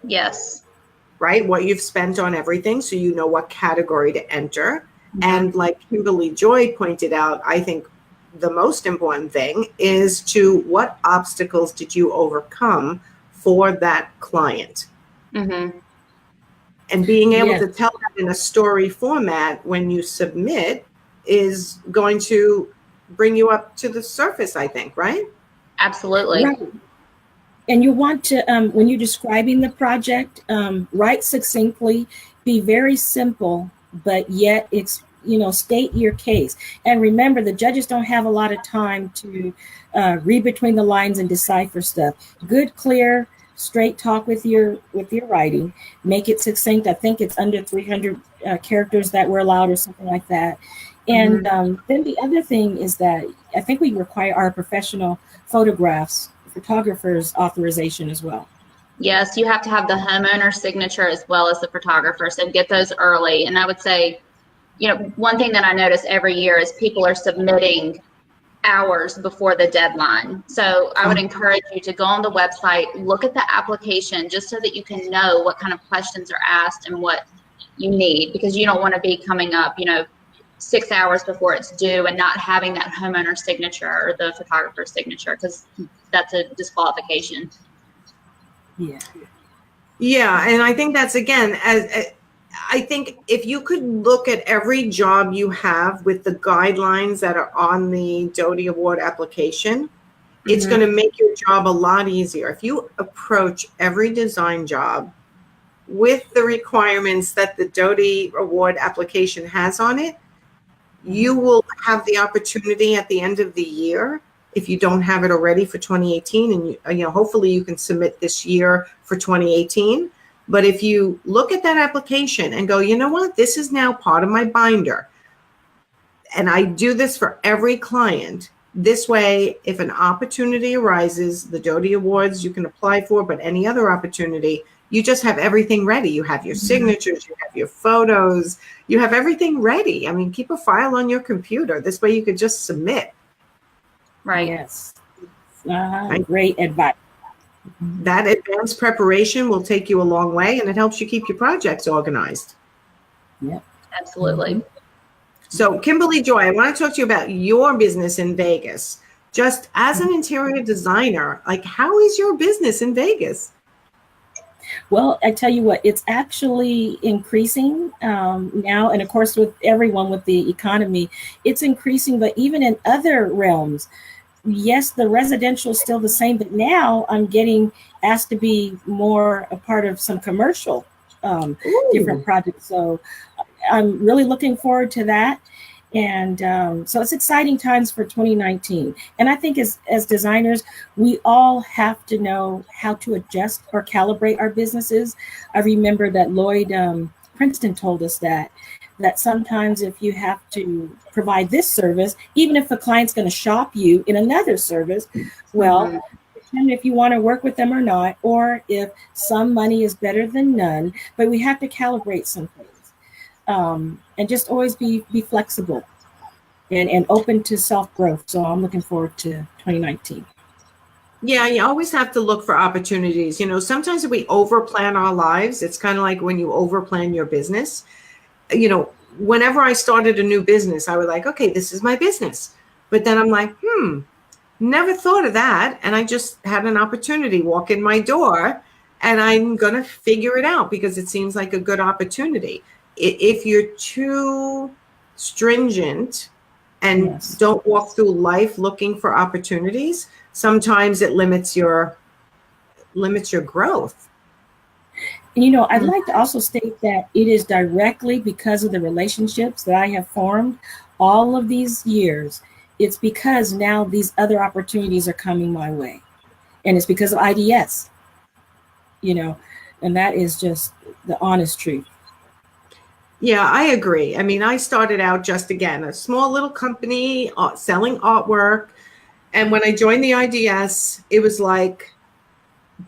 Yes. Right? What you've spent on everything, so you know what category to enter. And like Kimberly Joy pointed out, I think the most important thing is what obstacles did you overcome for that client? Mm-hmm. And being able to tell that in a story format when you submit is going to bring you up to the surface, I think, right? Absolutely. Right. And you want to, when you're describing the project, write succinctly, be very simple, but yet state your case. And remember, the judges don't have a lot of time to read between the lines and decipher stuff. Good, clear, straight talk with your writing. Make it succinct. I think it's under 300 characters that were allowed or something like that. And then the other thing is that I think we require our professional photographer's authorization as well. Yes, you have to have the homeowner signature as well as the photographer, so get those early. And I would say, one thing that I notice every year is people are submitting hours before the deadline. So I would encourage you to go on the website, look at the application, just so that you can know what kind of questions are asked and what you need, because you don't want to be coming up, 6 hours before it's due and not having that homeowner signature or the photographer's signature, because that's a disqualification. Yeah, and I think that's, again, I think if you could look at every job you have with the guidelines that are on the Doty Award application, it's going to make your job a lot easier. If you approach every design job with the requirements that the Doty Award application has on it, you will have the opportunity at the end of the year, if you don't have it already for 2018, and hopefully you can submit this year for 2018. But if you look at that application and go, you know what, this is now part of my binder, and I do this for every client. This way, if an opportunity arises, the Doty Awards you can apply for, but any other opportunity, you just have everything ready. You have your signatures, you have your photos, you have everything ready. I mean, keep a file on your computer. This way you could just submit. Right. Yes. Great advice. That advanced preparation will take you a long way, and it helps you keep your projects organized. Yeah, absolutely. So Kimberly Joy, I want to talk to you about your business in Vegas. Just as an interior designer, how is your business in Vegas? Well, I tell you what, it's actually increasing now. And of course, with everyone with the economy, it's increasing. But even in other realms, yes, the residential is still the same. But now I'm getting asked to be more a part of some commercial different projects. So I'm really looking forward to that. And so it's exciting times for 2019. And I think as designers, we all have to know how to adjust or calibrate our businesses. I remember that Lloyd Princeton told us that sometimes if you have to provide this service, even if a client's going to shop you in another service, well, determine if you want to work with them or not, or if some money is better than none, but we have to calibrate some things. And just always be flexible and open to self-growth. So I'm looking forward to 2019. Yeah, you always have to look for opportunities. You know, sometimes if we overplan our lives, it's kind of like when you overplan your business. You know, whenever I started a new business, I was like, okay, this is my business. But then I'm like, never thought of that. And I just had an opportunity walk in my door, and I'm going to figure it out because it seems like a good opportunity. If you're too stringent and don't walk through life looking for opportunities, sometimes it limits your growth. And, you know, I'd like to also state that it is directly because of the relationships that I have formed all of these years. It's because now these other opportunities are coming my way. And it's because of IDS, you know, and that is just the honest truth. Yeah, I agree. I mean, I started out just, again, a small little company selling artwork. And when I joined the IDS, it was like,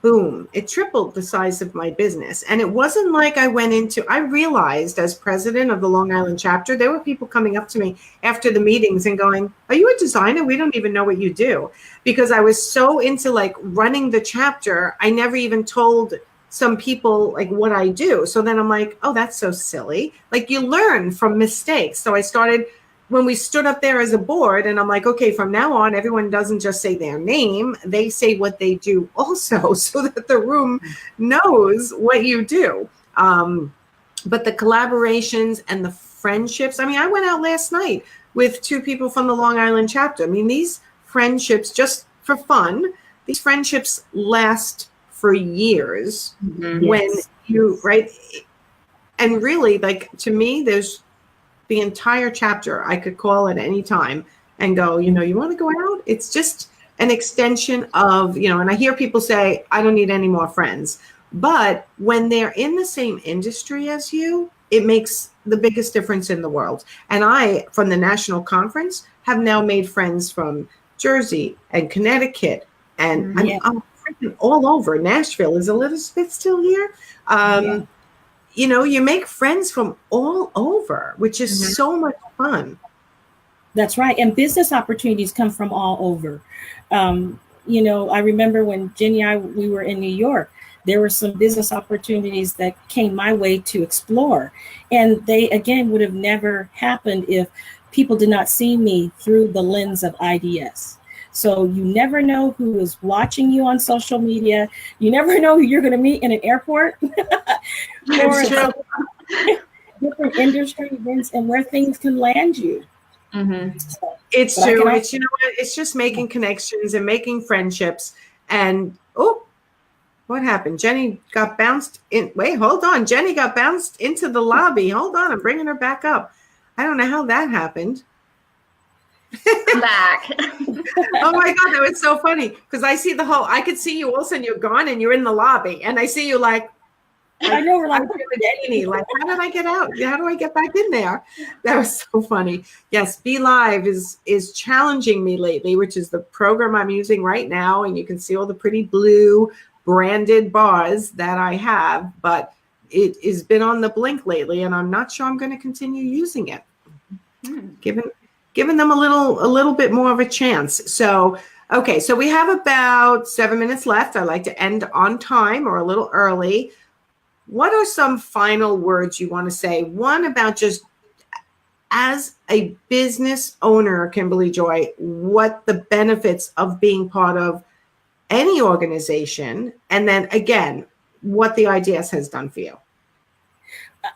boom, it tripled the size of my business. And it wasn't like I realized as president of the Long Island chapter, there were people coming up to me after the meetings and going, are you a designer? We don't even know what you do. Because I was so into like running the chapter, I never even told some people like what I do. So then I'm like, oh, that's so silly. Like you learn from mistakes. So I started when we stood up there as a board, and I'm like, okay, from now on, everyone doesn't just say their name, they say what they do also, so that the room knows what you do. But the collaborations and the friendships, I mean, I went out last night with 2 people from the Long Island chapter. I mean, these friendships, just for fun, these friendships last for years. When you, right? And really, like, to me, there's the entire chapter I could call at any time and go, you know, you want to go out? It's just an extension of, you know, and I hear people say, I don't need any more friends. But when they're in the same industry as you, it makes the biggest difference in the world. And I, from the national conference, have now made friends from Jersey and Connecticut. And I'm freaking all over. Nashville. Is Elizabeth still here? You know, you make friends from all over, which is so much fun. That's right. And business opportunities come from all over. You know, I remember when Jenny and I, we were in New York, there were some business opportunities that came my way to explore. And they, again, would have never happened if people did not see me through the lens of IDS. So you never know who is watching you on social media. You never know who you're going to meet in an airport or different industry events and where things can land you. It's true. It's, you know what? It's just making connections and making friendships. And, oh, what happened? Jenny got bounced in. Wait, hold on. Jenny got bounced into the lobby. Hold on. I'm bringing her back up. I don't know how that happened. I'm back. Oh my God, that was so funny because I see I could see you all of a sudden you're gone and you're in the lobby and I see you like, I know we're like, like, how did I get out? How do I get back in there? That was so funny. Yes, Be Live is challenging me lately, which is the program I'm using right now. And you can see all the pretty blue branded bars that I have, but it has been on the blink lately and I'm not sure I'm going to continue using it. Giving them a little bit more of a chance. So, okay, so we have about 7 minutes left. I like to end on time or a little early. What are some final words you want to say? One about just as a business owner, Kimberly Joy, what the benefits of being part of any organization, and then again, what the IDS has done for you.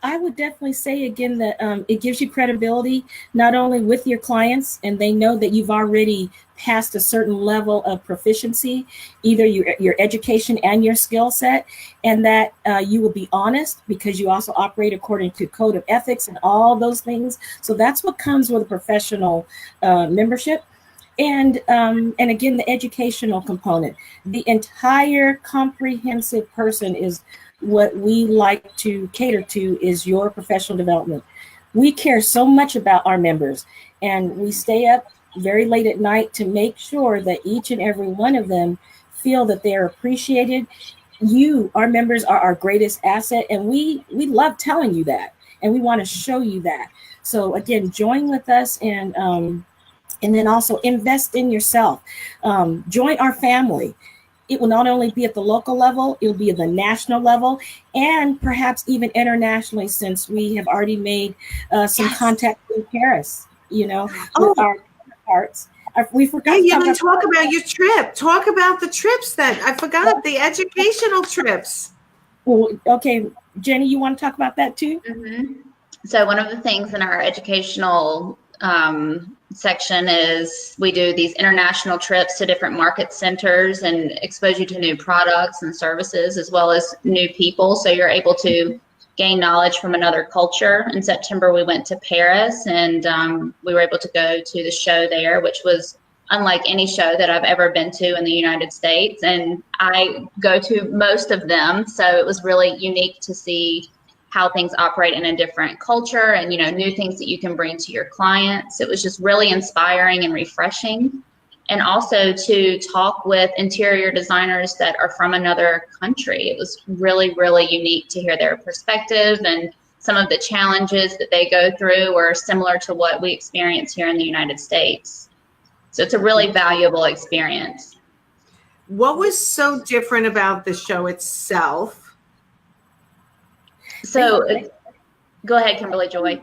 I would definitely say again that it gives you credibility, not only with your clients, and they know that you've already passed a certain level of proficiency, either your education and your skill set, and that you will be honest because you also operate according to code of ethics and all those things. So that's what comes with a professional membership. And again, the educational component, the entire comprehensive person is what we like to cater to is your professional development. We care so much about our members, and we stay up very late at night to make sure that each and every one of them feel that they're appreciated. You, our members, are our greatest asset, and we love telling you that, and we want to show you that. So again, join with us, and then also invest in yourself. Join our family. It will not only be at the local level, it will be at the national level, and perhaps even internationally, since we have already made some contact in Paris, with our counterparts. We forgot. Hey, you didn't talk about your trip. Talk about the trips that I forgot, the educational trips. Well, okay, Jenny, you want to talk about that too? Mm-hmm. So one of the things in our educational section is we do these international trips to different market centers and expose you to new products and services as well as new people, so you're able to gain knowledge from another culture. In September we went to Paris, and we were able to go to the show there, which was unlike any show that I've ever been to in the United States, and I go to most of them, so it was really unique to see how things operate in a different culture and, new things that you can bring to your clients. It was just really inspiring and refreshing. And also to talk with interior designers that are from another country. It was really, really unique to hear their perspective, and some of the challenges that they go through were similar to what we experience here in the United States. So it's a really valuable experience. What was so different about the show itself? So go ahead, Kimberly Joy.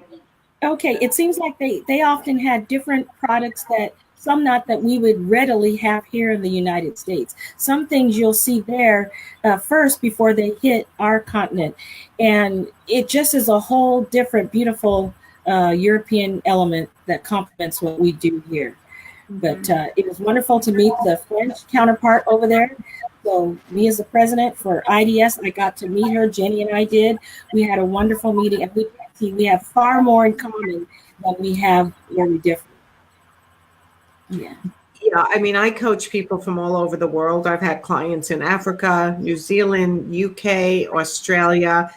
Okay, it seems like they often had different products that we would readily have here in the United States. Some things you'll see there first before they hit our continent. And it just is a whole different, beautiful European element that complements what we do here. But it was wonderful to meet the French counterpart over there. So me as the president for IDS, I got to meet her. Jenny and I did. We had a wonderful meeting, and we have far more in common than we have very different. Yeah. Yeah. I mean, I coach people from all over the world. I've had clients in Africa, New Zealand, UK, Australia,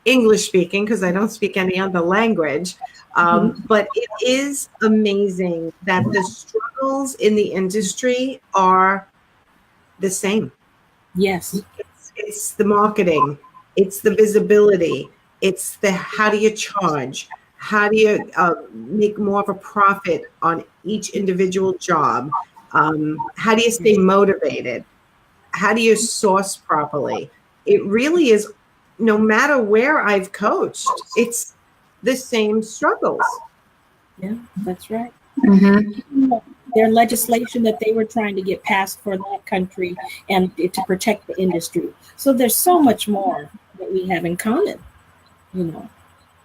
English speaking, because I don't speak any other language. But it is amazing that the struggles in the industry are the same. Yes. It's the marketing, it's the visibility, it's the how do you charge, how do you make more of a profit on each individual job, how do you stay motivated, how do you source properly. It really is, no matter where I've coached, it's the same struggles. Yeah, that's right. Mm-hmm. Their legislation that they were trying to get passed for that country and to protect the industry. So there's so much more that we have in common,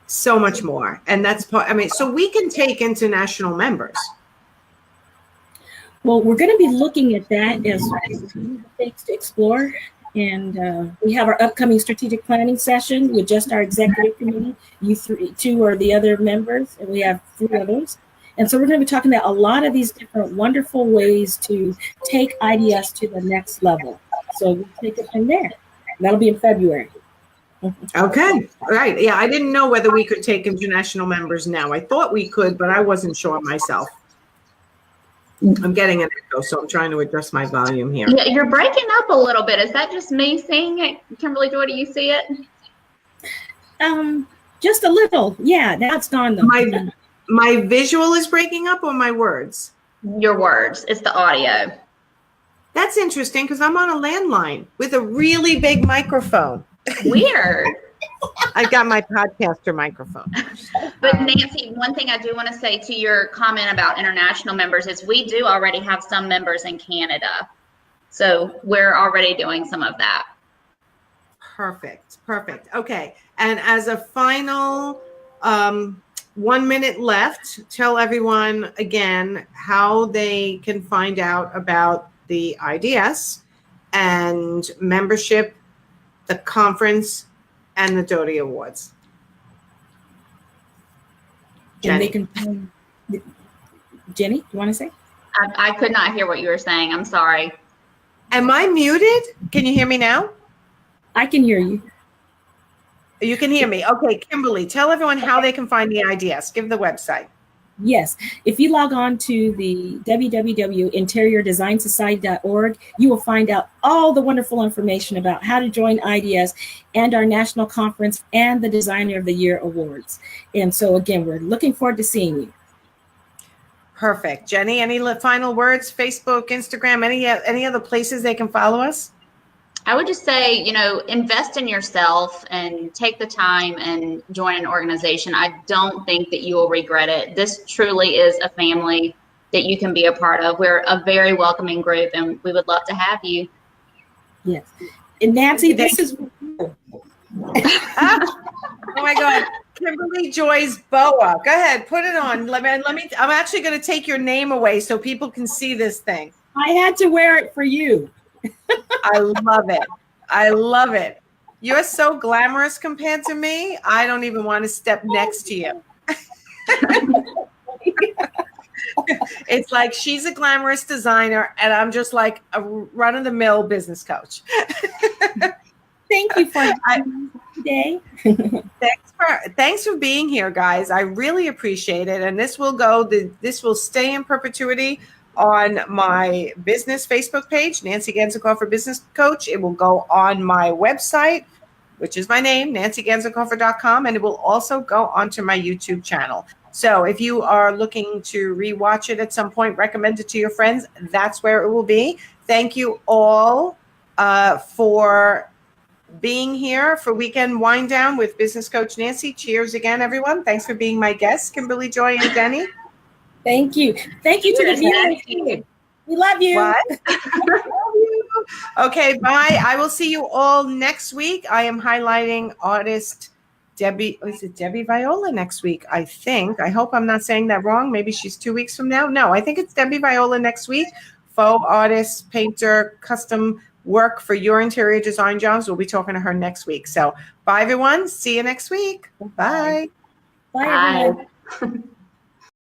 So much more. And that's part, so we can take international members. Well, we're going to be looking at that as things to explore. And we have our upcoming strategic planning session with just our executive committee. You two are the other members, and we have 3 others. And so we're going to be talking about a lot of these different wonderful ways to take IDS to the next level. So we'll take it from there. That'll be in February. Okay. All right. Yeah, I didn't know whether we could take international members now. I thought we could, but I wasn't sure myself. I'm getting an echo, so I'm trying to adjust my volume here. Yeah, you're breaking up a little bit. Is that just me seeing it? Kimberly Joy, do you see it? Just a little. Yeah, now it's gone though. My visual is breaking up, or my words? Your words. It's the audio. That's interesting, because I'm on a landline with a really big microphone. Weird. I got my podcaster microphone. But Nancy, one thing I do want to say to your comment about international members is we do already have some members in Canada. So we're already doing some of that. Perfect. Okay. And as a final 1 minute left, tell everyone again how they can find out about the IDS and membership, the conference, and the Doty Awards. And they Jenny. can, Jenny, you want to say? I could not hear what you were saying. I'm sorry. Am I muted? Can you hear me now? I can hear you. You can hear me. Okay, Kimberly, tell everyone how they can find the IDS. Give the website. Yes, if you log on to the www.interiordesignsociety.org, you will find out all the wonderful information about how to join IDS and our national conference and the Designer of the Year awards. And so again, we're looking forward to seeing you. Perfect. Jenny, any final words? Facebook, Instagram, any other places they can follow us? I would just say, invest in yourself and take the time and join an organization. I don't think that you will regret it. This truly is a family that you can be a part of. We're a very welcoming group, and we would love to have you. Yes. And Nancy, this is... Oh my God. Kimberly Joy's boa. Go ahead, put it on. Let me. I'm actually going to take your name away so people can see this thing. I had to wear it for you. I love it. You're so glamorous compared to me. I don't even want to step next to you. It's like she's a glamorous designer and I'm just like a run-of-the-mill business coach. Thank you for today. Thanks for being here, guys. I really appreciate it. And this will stay in perpetuity on my business Facebook page, Nancy Gansenkoffer Business Coach. It will go on my website, which is my name, nancygansenkoffer.com, and it will also go onto my YouTube channel. So if you are looking to rewatch it at some point, recommend it to your friends. That's where it will be. Thank you all for being here for Weekend Wind Down with Business Coach Nancy. Cheers again, everyone. Thanks for being my guests, Kimberly, Joy, and Jenny. Thank you. Thank you to the viewers. We love you. What? Love you. Okay, bye. I will see you all next week. I am highlighting artist Debbie. Is it Debbie Viola next week? I think. I hope I'm not saying that wrong. Maybe she's 2 weeks from now. No, I think it's Debbie Viola next week. Faux artist, painter, custom work for your interior design jobs. We'll be talking to her next week. So bye, everyone. See you next week. Bye. Bye, everyone.